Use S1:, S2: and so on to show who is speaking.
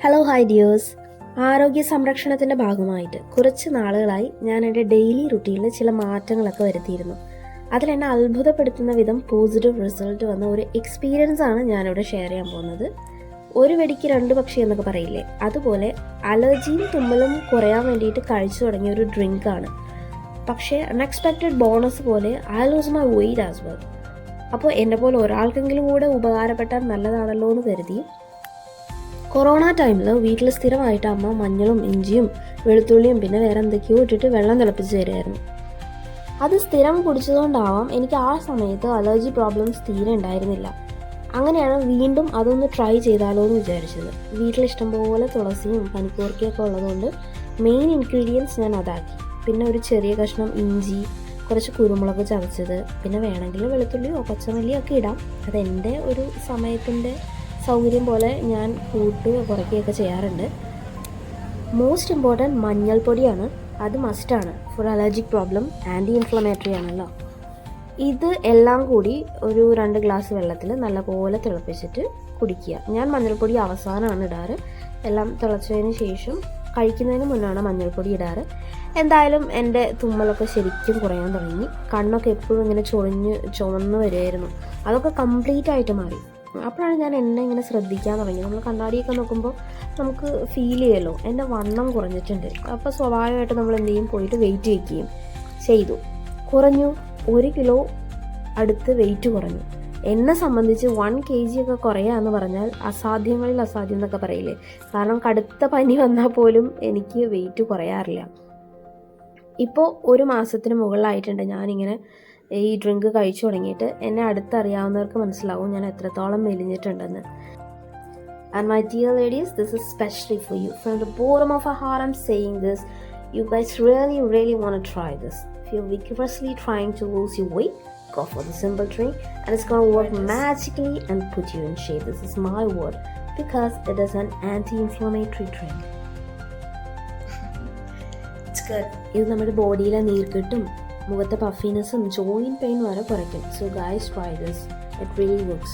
S1: Hello hi dears. ആരോഗ്യ സംരക്ഷണത്തിൻ്റെ ഭാഗമായിട്ട് കുറച്ച് നാളുകളായി ഞാൻ എൻ്റെ ഡെയിലി റുട്ടീനിൽ ചില മാറ്റങ്ങളൊക്കെ വരുത്തിയിരുന്നു. അതിലെന്നെ അത്ഭുതപ്പെടുത്തുന്ന വിധം പോസിറ്റീവ് റിസൾട്ട് വന്ന ഒരു എക്സ്പീരിയൻസ് ആണ് ഞാനിവിടെ ഷെയർ ചെയ്യാൻ പോകുന്നത്. ഒരു വെടിക്ക് രണ്ട് പക്ഷി എന്നൊക്കെ പറയില്ലേ, അതുപോലെ അലർജിയും തുമ്മലും കുറയാൻ വേണ്ടിയിട്ട് കഴിച്ചു തുടങ്ങിയ ഒരു ഡ്രിങ്കാണ്. പക്ഷേ അൺഎക്സ്പെക്റ്റഡ് ബോണസ് പോലെ I lose my weight as well. അപ്പോൾ എന്നെ പോലെ ഒരാൾക്കെങ്കിലും കൂടെ ഉപകാരപ്പെട്ടാൽ നല്ലതാണല്ലോ എന്ന് കരുതി കൊറോണ ടൈമിൽ വീട്ടിൽ സ്ഥിരമായിട്ട് അമ്മ മഞ്ഞളും ഇഞ്ചിയും വെളുത്തുള്ളിയും പിന്നെ വേറെ എന്തൊക്കെയോ ഇട്ടിട്ട് വെള്ളം തിളപ്പിച്ച് തരുമായിരുന്നു. അത് സ്ഥിരം കുടിച്ചതുകൊണ്ടാവാം എനിക്ക് ആ സമയത്ത് അലർജി പ്രോബ്ലംസ് തീരെ ഉണ്ടായിരുന്നില്ല. അങ്ങനെയാണ് വീണ്ടും അതൊന്ന് ട്രൈ ചെയ്താലോ എന്ന് വിചാരിച്ചത്. വീട്ടിലിഷ്ടംപോലെ തുളസിയും പനിക്കൂർക്കയൊക്കെ ഉള്ളതുകൊണ്ട് മെയിൻ ഇൻഗ്രീഡിയൻസ് ഞാൻ അതാക്കി. പിന്നെ ഒരു ചെറിയ കഷ്ണം ഇഞ്ചി, കുറച്ച് കുരുമുളക് ചതച്ചത്, പിന്നെ വേണമെങ്കിൽ വെളുത്തുള്ളിയോ പച്ചമല്ലിയോ ഒക്കെ ഇടാം. അതെൻ്റെ ഒരു സമയത്തിൻ്റെ സൗകര്യം പോലെ ഞാൻ കൂട്ട് കുറയ്ക്കുകയൊക്കെ ചെയ്യാറുണ്ട്. മോസ്റ്റ് ഇമ്പോർട്ടൻറ്റ് മഞ്ഞൾപ്പൊടിയാണ്. അത് മസ്റ്റാണ്. For allergic problem anti inflammatory ആണല്ലോ. ഇത് എല്ലാം കൂടി ഒരു 2 ഗ്ലാസ് വെള്ളത്തിൽ നല്ലപോലെ തിളപ്പിച്ചിട്ട് കുടിക്കുക. ഞാൻ മഞ്ഞൾപ്പൊടി അവസാനമാണ് ഇടാറ്. എല്ലാം തിളച്ചതിന് ശേഷം കഴിക്കുന്നതിന് മുന്നാണ് മഞ്ഞൾപ്പൊടി ഇടാറ്. എന്തായാലും എൻ്റെ തുമ്മലൊക്കെ ശരിക്കും കുറയാൻ തുടങ്ങി. കണ്ണൊക്കെ എപ്പോഴും ഇങ്ങനെ ചുവന്ന് വരുമായിരുന്നു. അതൊക്കെ കംപ്ലീറ്റ് ആയിട്ട് മാറി. അപ്പോഴാണ് ഞാൻ എന്നെ ഇങ്ങനെ ശ്രദ്ധിക്കാൻ തുടങ്ങി. നമ്മൾ കണ്ണാടിയൊക്കെ നോക്കുമ്പോൾ നമുക്ക് ഫീൽ ചെയ്യുമല്ലോ എൻ്റെ വണ്ണം കുറഞ്ഞിട്ടുണ്ട്. അപ്പോൾ സ്വാഭാവികമായിട്ട് നമ്മൾ എന്ത് ചെയ്യും, പോയിട്ട് വെയിറ്റ് വയ്ക്കുകയും ചെയ്തു. കുറഞ്ഞു, 1 കിലോ അടുത്ത് വെയിറ്റ് കുറഞ്ഞു. എന്നെ സംബന്ധിച്ച് 1 kg ഒക്കെ കുറയുക എന്ന് പറഞ്ഞാൽ അസാധ്യങ്ങളിൽ അസാധ്യം എന്നൊക്കെ പറയില്ലേ. കാരണം കടുത്ത പനി വന്നാൽ പോലും എനിക്ക് വെയിറ്റ് കുറയാറില്ല. ഇപ്പോൾ 1 മാസത്തിന് മുകളിലായിട്ടുണ്ട് ഞാനിങ്ങനെ ഈ ഡ്രിങ്ക് കഴിച്ചു തുടങ്ങിയിട്ട്. എന്നെ അടുത്തറിയാവുന്നവർക്ക് മനസ്സിലാവും ഞാൻ എത്രത്തോളം മെലിഞ്ഞിട്ടുണ്ടെന്ന്. And my dear ladies, this is especially for you. From the bottom of our heart, I'm saying this. You guys really want to try this. If you're vigorously trying to lose your weight, go for the simple drink and it's going to work magically and put you in shape. This is my word because it is an anti-inflammatory drink. It's good. ഇത് നമ്മുടെ ബോഡിയിലെ നീർക്കെട്ടും മുഖത്തെ പഫിനെസ്സും joint pain വരെ കുറയ്ക്കും. So guys, try this. It really works.